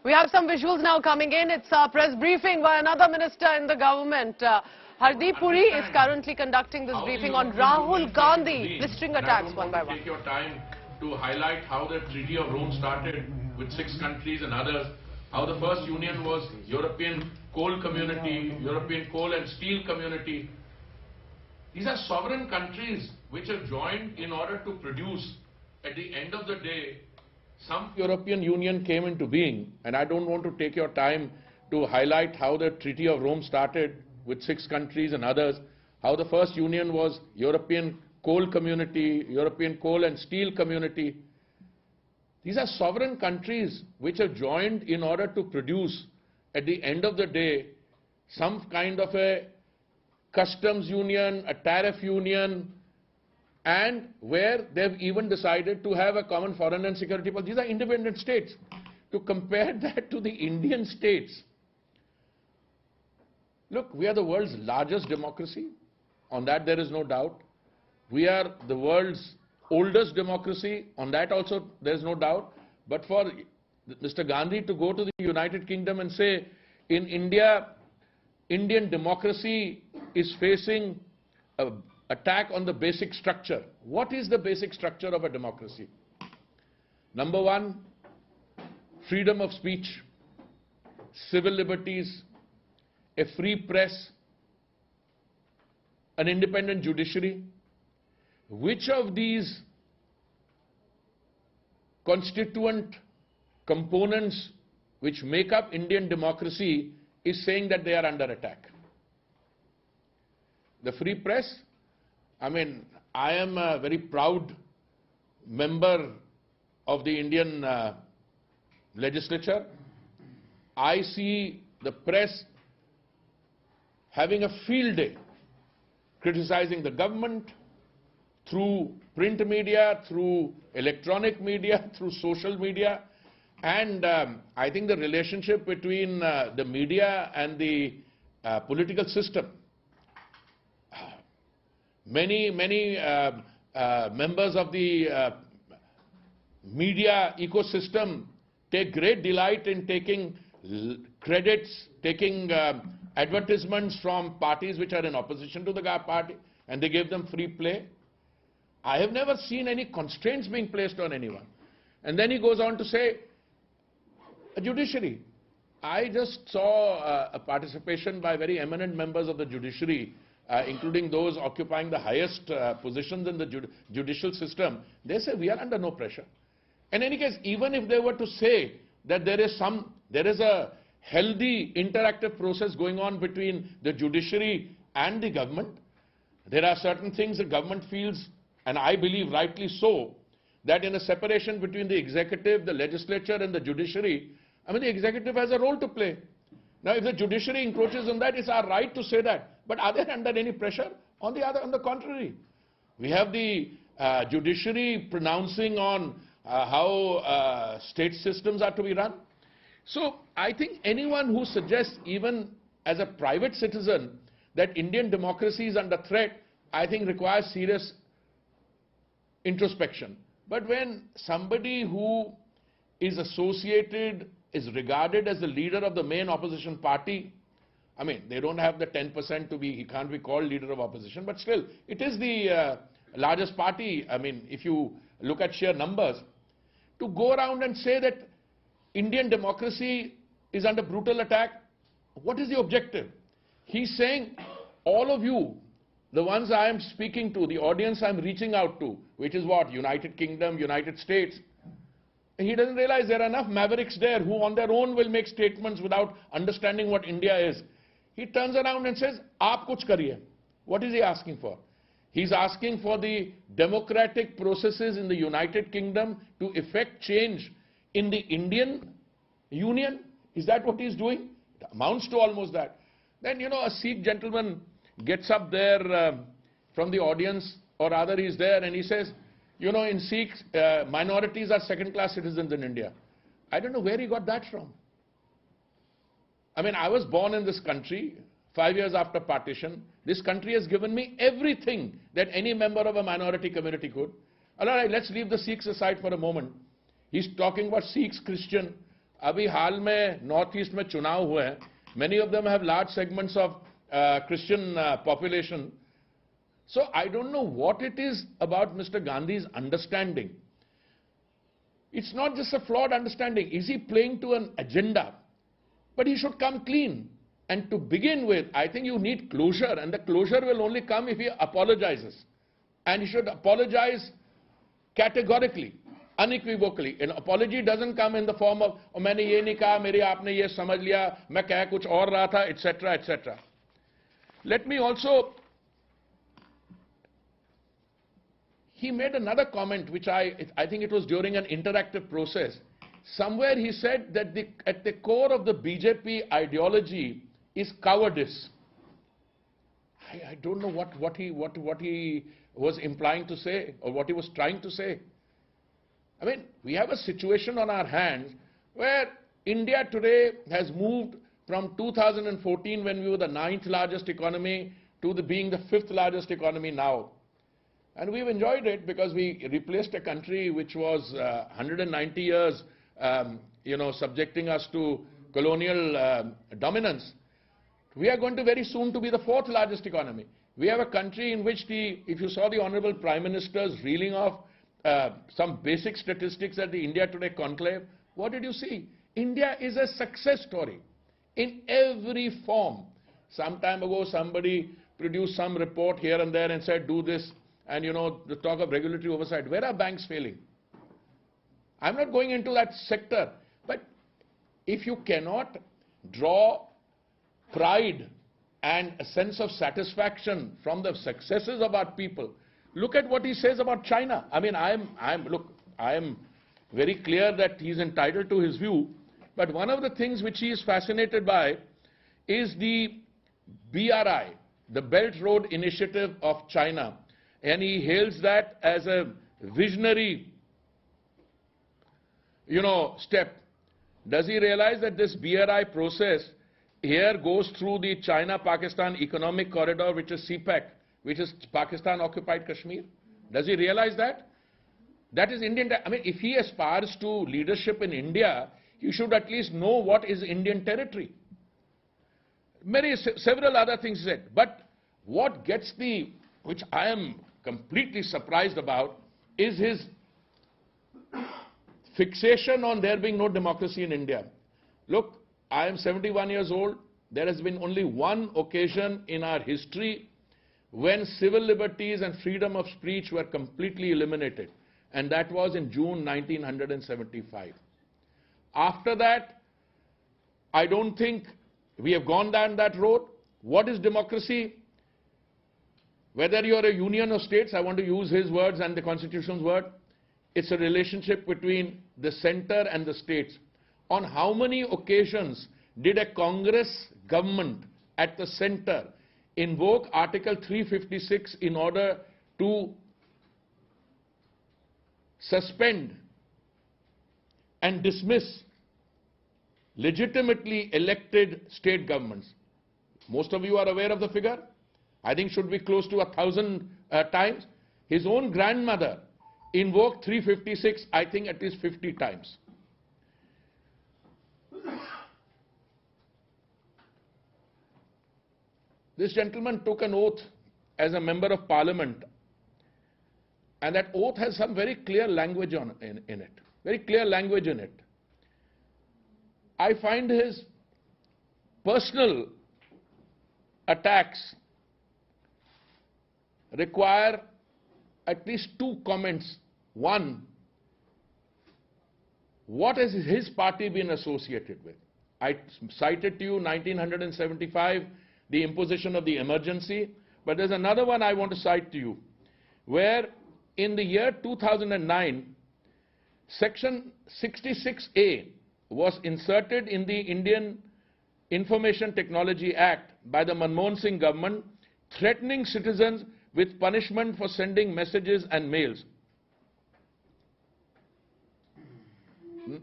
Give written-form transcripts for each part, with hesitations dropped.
We have some visuals now coming in. It's a press briefing by another minister in the government. Hardeep Puri is currently conducting this briefing on Rahul Gandhi blistering attacks one by one. Take your time to highlight how the Treaty of Rome started with 6 countries and others, how the first union was European Coal Community, European Coal and Steel Community. These are sovereign countries which have joined in order to produce. At the end of the day, some European Union came into being, and I don't want to take your time to highlight how the Treaty of Rome started with 6 countries and others, how the first union was European Coal Community, European Coal and Steel Community. These are sovereign countries which have joined in order to produce, at the end of the day, some kind of a customs union, a tariff union, and where they've even decided to have a common foreign and security policy. These are independent states. To compare that to the Indian states, look, we are the world's largest democracy. On that there is no doubt. We are the world's oldest democracy. On that also there is no doubt. But for Mr. Gandhi to go to the United Kingdom and say, in India, Indian democracy is facing an attack on the basic structure. What is the basic structure of a democracy? Number one, freedom of speech, civil liberties, a free press, an independent judiciary. Which of these constituent components which make up Indian democracy is saying that they are under attack? The free press? I mean, I am a very proud member of the Indian legislature. I see the press having a field day, criticizing the government through print media, through electronic media, through social media. And I think the relationship between the media and the political system, many members of the media ecosystem take great delight in taking credits, taking advertisements from parties which are in opposition to the party, and they give them free play. I have never seen any constraints being placed on anyone. And then he goes on to say, a judiciary. I just saw a participation by very eminent members of the judiciary, including those occupying the highest positions in the judicial system. They say we are under no pressure. In any case, even if they were to say that there is a healthy interactive process going on between the judiciary and the government, there are certain things the government feels, and I believe rightly so, that in a separation between the executive, the legislature and the judiciary, I mean the executive has a role to play. Now if the judiciary encroaches on that, it's our right to say that. But are they under any pressure? On the contrary. We have the judiciary pronouncing on how state systems are to be run. So I think anyone who suggests, even as a private citizen, that Indian democracy is under threat, I think requires serious introspection. But when somebody who is associated, is regarded as the leader of the main opposition party, I mean, they don't have the 10% to be, he can't be called leader of opposition, but still, it is the largest party. I mean, if you look at sheer numbers, to go around and say that Indian democracy is under brutal attack, what is the objective? He's saying, all of you, the ones I am speaking to, the audience I'm reaching out to, which is what? United Kingdom, United States. He doesn't realize there are enough mavericks there who on their own will make statements without understanding what India is. He turns around and says, "Aap kuch kariye." What is he asking for? He's asking for the democratic processes in the United Kingdom to effect change in the Indian Union. Is that what he's doing? It amounts to almost that. Then, you know, a Sikh gentleman gets up there from the audience, or rather he's there, and he says, you know, in Sikhs, minorities are second-class citizens in India. I don't know where he got that from. I mean, I was born in this country 5 years after partition. This country has given me everything that any member of a minority community could. All right, let's leave the Sikhs aside for a moment. He's talking about Sikhs, Christian. अभी हाल में north east में चुनाव हुए हैं. Many of them have large segments of Christian population. So I don't know what it is about Mr. Gandhi's understanding. It's not just a flawed understanding. Is he playing to an agenda? But he should come clean. And to begin with, I think you need closure, and the closure will only come if he apologizes. And he should apologize categorically, unequivocally. An apology doesn't come in the form of, oh, मैंने ये नहीं कहा, मेरी आपने ये समझ लिया, मैं कह कुछ और रहा था, etc., etc. Let me also, he made another comment, which I think it was during an interactive process. Somewhere he said that at the core of the BJP ideology is cowardice. I don't know what he was implying to say, or what he was trying to say. I mean, we have a situation on our hands where India today has moved from 2014, when we were the 9th largest economy, to being the 5th largest economy now. And we've enjoyed it because we replaced a country which was 190 years, subjecting us to colonial dominance. We are going to very soon to be the 4th largest economy. We have a country in which if you saw the Honorable Prime Minister's reeling off some basic statistics at the India Today conclave, what did you see? India is a success story in every form. Some time ago, somebody produced some report here and there and said, do this, and the talk of regulatory oversight. Where are banks failing? I'm not going into that sector, but if you cannot draw pride and a sense of satisfaction from the successes of our people, look at what he says about China. I mean, I am very clear that he's entitled to his view, but one of the things which he is fascinated by is the BRI, the Belt Road Initiative of China, and he hails that as a visionary, step. Does he realize that this BRI process here goes through the China-Pakistan Economic Corridor, which is CPEC, which is Pakistan-occupied Kashmir? Does he realize that? That is Indian. I mean, if he aspires to leadership in India, he should at least know what is Indian territory. Several other things said. But what gets which I am completely surprised about, is his fixation on there being no democracy in India. Look, I am 71 years old. There has been only one occasion in our history when civil liberties and freedom of speech were completely eliminated, and that was in June 1975. After that, I don't think we have gone down that road. What is democracy? Whether you are a union of states, I want to use his words and the Constitution's word, it's a relationship between the center and the states. On how many occasions did a Congress government at the center invoke Article 356 in order to suspend and dismiss legitimately elected state governments? Most of you are aware of the figure. I think should be close to 1,000 times. His own grandmother invoked 356, I think at least 50 times. This gentleman took an oath as a member of parliament, and that oath has some very clear language in it. Very clear language in it. I find his personal attacks require at least two comments. One, what has his party been associated with? I cited to you 1975, the imposition of the emergency, but there's another one I want to cite to you, where in the year 2009, Section 66A was inserted in the Indian Information Technology Act by the Manmohan Singh government, threatening citizens with punishment for sending messages and mails.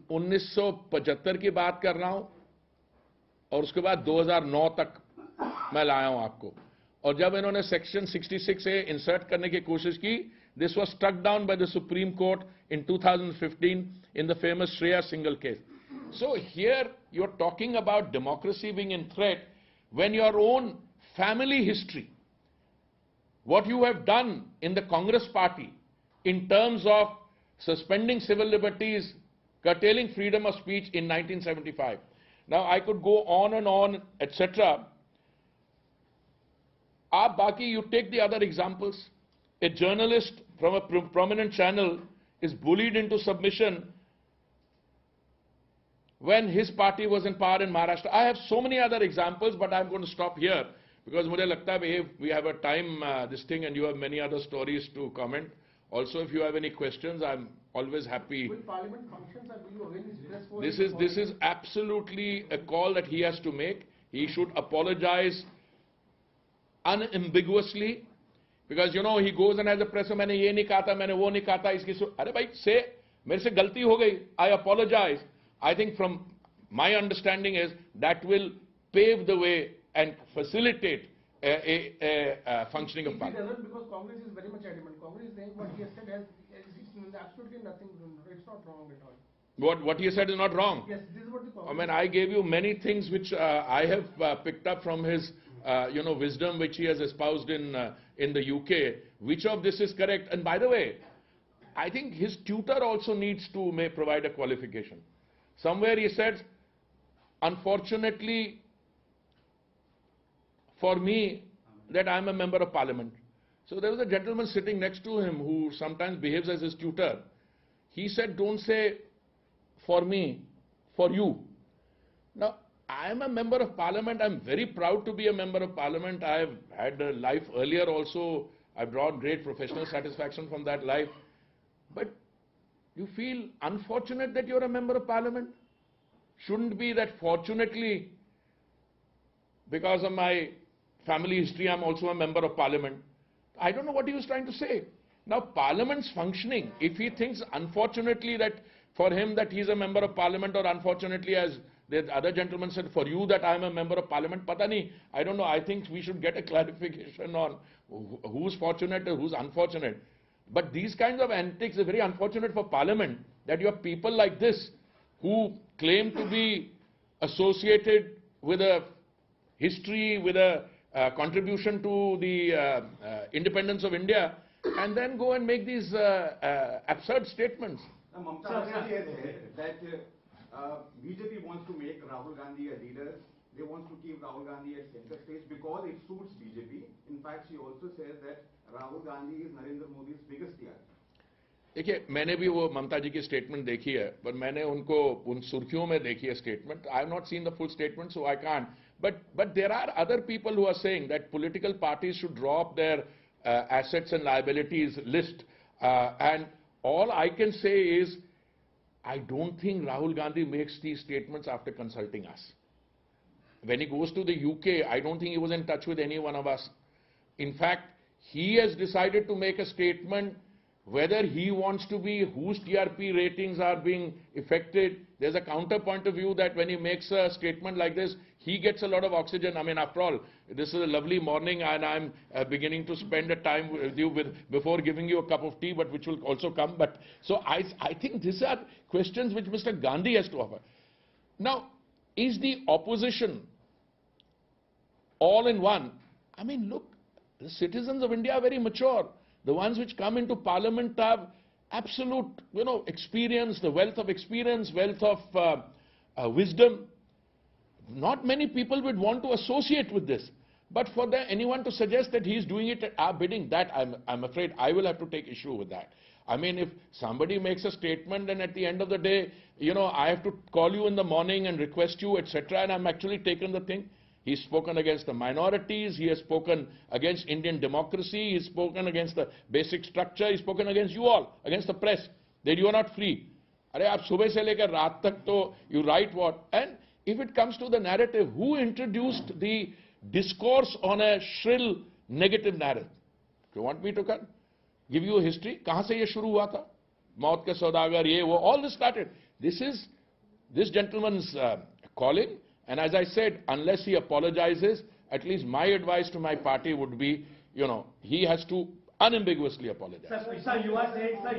1975 की बात कर रहा हूं, और उसके बाद 2009 तक मैं लाया हूं आपको. और जब इन्होंने सेक्शन 66A इंसर्ट करने की कोशिश की, this was struck down by the Supreme Court in 2015 in the famous Shreya Singhal case. So here you're talking about democracy being in threat when your own family history, what you have done in the Congress party in terms of suspending civil liberties, curtailing freedom of speech in 1975. Now I could go on, etc. Baki, you take the other examples. A journalist from a prominent channel is bullied into submission when his party was in power in Maharashtra. I have so many other examples, but I'm going to stop here because mujhe lagta hai we have a time this thing, and you have many other stories to comment. Also, if you have any questions, I'm always happy. Will Parliament functions and will you arrange press for This is absolutely a call that he has to make. He should apologize unambiguously, because you know he goes and has a press. मैंने ये नहीं कहा था, मैंने वो नहीं कहा था, इसकी अरे भाई say मेरे से गलती हो गई, I apologize. I think from my understanding is that will pave the way and facilitate a functioning of Parliament. It doesn't, because Congress is very much adamant. Congress is saying what he has said has absolutely nothing. It's not wrong at all. What he said is not wrong. Yes, this is what the Congress. I mean, I gave you many things which I have picked up from his wisdom which he has espoused in the UK. Which of this is correct? And by the way, I think his tutor also needs to provide a qualification. Somewhere he said, unfortunately for me, that I am a member of Parliament. So there was a gentleman sitting next to him who sometimes behaves as his tutor. He said, don't say for me, for you. Now, I am a member of Parliament. I'm very proud to be a member of Parliament. I have had a life earlier also. I brought great professional satisfaction from that life. But you feel unfortunate that you're a member of Parliament? Shouldn't be that fortunately, because of my family history, I'm also a member of Parliament. I don't know what he was trying to say. Now, Parliament's functioning, if he thinks unfortunately that for him that he's a member of Parliament, or unfortunately, as the other gentleman said, for you that I'm a member of Parliament, pata nahi, I don't know. I think we should get a clarification on who's fortunate or who's unfortunate. But these kinds of antics are very unfortunate for Parliament, that you have people like this who claim to be associated with a history, with a contribution to the independence of India, and then go and make these absurd statements. Mamta said that BJP wants to make Rahul Gandhi a leader. They want to keep Rahul Gandhi at center stage because it suits BJP. In fact, she also says that Rahul Gandhi is Narendra Modi's biggest TR. देखिए, मैंने भी वो ममता जी की statement देखी है, पर मैंने उनको उन सुर्खियों में देखी है statement. I have not seen the full statement, so I can't. But there are other people who are saying that political parties should draw up their assets and liabilities list. And all I can say is, I don't think Rahul Gandhi makes these statements after consulting us. When he goes to the UK, I don't think he was in touch with any one of us. In fact, he has decided to make a statement whether he wants to be, whose TRP ratings are being affected. There's a counterpoint of view that when he makes a statement like this, he gets a lot of oxygen. I mean, after all, this is a lovely morning and I'm beginning to spend a time with you before giving you a cup of tea, but which will also come. But so I think these are questions which Mr. Gandhi has to offer. Now, is the opposition all in one? I mean, look, the citizens of India are very mature. The ones which come into Parliament have absolute, experience, the wealth of experience, wealth of wisdom. Not many people would want to associate with this. But for anyone to suggest that he's doing it at our bidding, that I'm afraid I will have to take issue with that. I mean, if somebody makes a statement and at the end of the day, I have to call you in the morning and request you, etc., and I'm actually taken the thing. He's spoken against the minorities, he has spoken against Indian democracy, he's spoken against the basic structure, he's spoken against you all, against the press, that you are not free. Are aap subah se lekar raat tak to you write what? And if it comes to the narrative, who introduced the discourse on a shrill negative narrative? Do you want me to give you a history? Kahan se ye shuru hua tha? Maut ke saudagar, ye wo, all this started. This is this gentleman's calling. And as I said, unless he apologizes, at least my advice to my party would be, he has to unambiguously apologize. Sir, you are saying that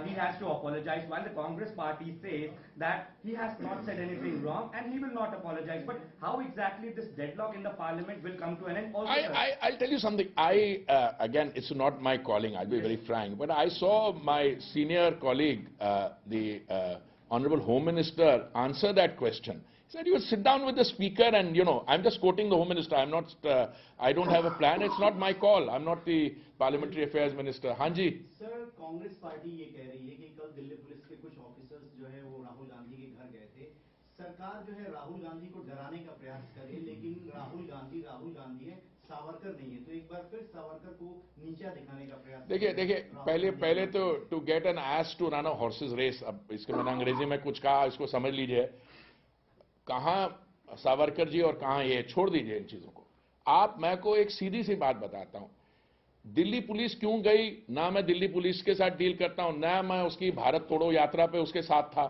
he has to apologize, while the Congress party says that he has not said anything wrong and he will not apologize. But how exactly this deadlock in the parliament will come to an end? Also, I'll tell you something. Again, it's not my calling, I'll be very frank, but I saw my senior colleague, the Honorable Home Minister, answer that question. He said, you would sit down with the speaker and, I'm just quoting the Home Minister. I don't have a plan. It's not my call. I'm not the Parliamentary Affairs Minister. Hanji. Sir, Congress party ये कह रही है कि कल Delhi police के कुछ officers जो है वो राहुल गांधी के घर गए थे. सरकार जो है राहुल गांधी को डराने का प्रयास करे, लेकिन राहुल गांधी है, सावरकर नहीं है. तो एक बार फिर सावरकर को नीचा दिखाने का प्रयास. देखिए पहले तो to get an ass to run a horses race, अब इसके मैंने अंग्रेजी में कुछ कहा, इसको समझ लीजिए. कहाँ सावरकर जी और कहाँ ये, छोड़ दीजिए इन चीजों को. मैं को एक सीधी सी बात बताता हूं. दिल्ली पुलिस क्यों गई, ना मैं दिल्ली पुलिस के साथ डील करता हूं, ना मैं उसकी भारत तोड़ो यात्रा पे उसके साथ था.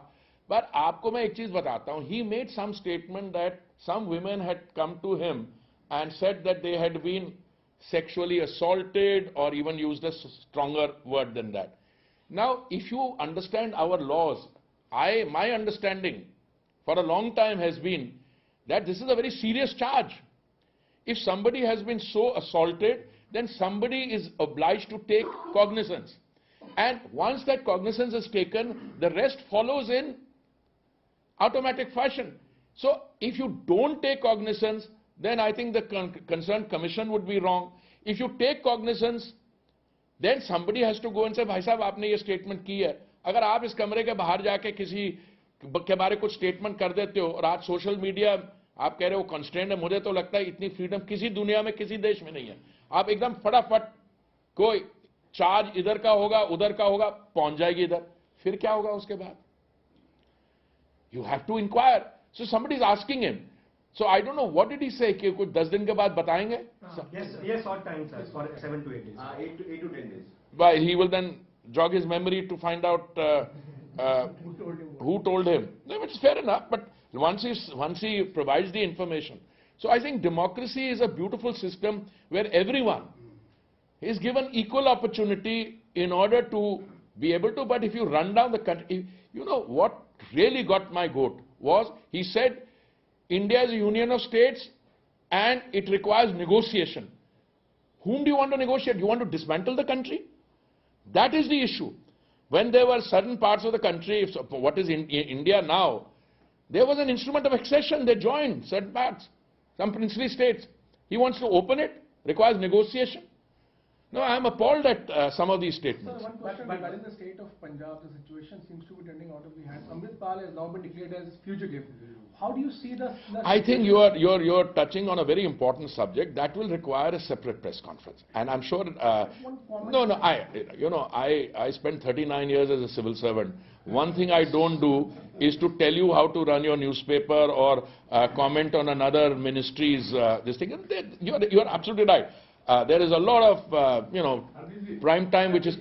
पर आपको मैं एक चीज बताता हूं. He made some statement that some women had come to him and said that they had been sexually assaulted or even used a stronger word than that. Now, if you understand our laws, my understanding for a long time has been that this is a very serious charge. If somebody has been so assaulted, then somebody is obliged to take cognizance. And once that cognizance is taken, the rest follows in automatic fashion. So, if you don't take cognizance, then I think the concerned commission would be wrong. If you take cognizance, then somebody has to go and say, भाई साहब आपने ये statement की है. अगर आप इस कमरे के बाहर जाके किसी के बारे कुछ statement कर देते हो और आज social media आप कह रहे हो constrained है, मुझे तो लगता है इतनी freedom किसी दुनिया में किसी देश में नहीं है. आप एकदम फटाफट कोई चार्ज इधर का होगा उधर का होगा पहुंच जाएगी इधर, फिर क्या होगा उसके बाद? You have to inquire. So somebody is asking him. So I don't know, what did he say? कि कुछ 10 दिन के बाद बताएंगे? Yes, short time, sir, for 7 to 8 days. 8 to 10 days. But he will then jog his memory to find out who told him. No, it's fair enough, but once he provides the information. So I think democracy is a beautiful system where everyone is given equal opportunity in order to be able to, but if you run down the country, you know what really got my goat was, he said, India is a union of states and it requires negotiation. Whom do you want to negotiate? You want to dismantle the country? That is the issue. When there were certain parts of the country, what is in India now, there was an instrument of accession, they joined certain parts, some princely states. He wants to open it, requires negotiation. No, I am appalled at some of these statements. Sir, one question regarding the state of Punjab, the situation seems to be turning out of the hands. Amritpal has now been declared as fugitive. How do you see the I think you're touching on a very important subject that will require a separate press conference, and I'm sure. I spent 39 years as a civil servant. One thing I don't do is to tell you how to run your newspaper or comment on another ministry's this thing. You're absolutely right. There is a lot of prime time which is.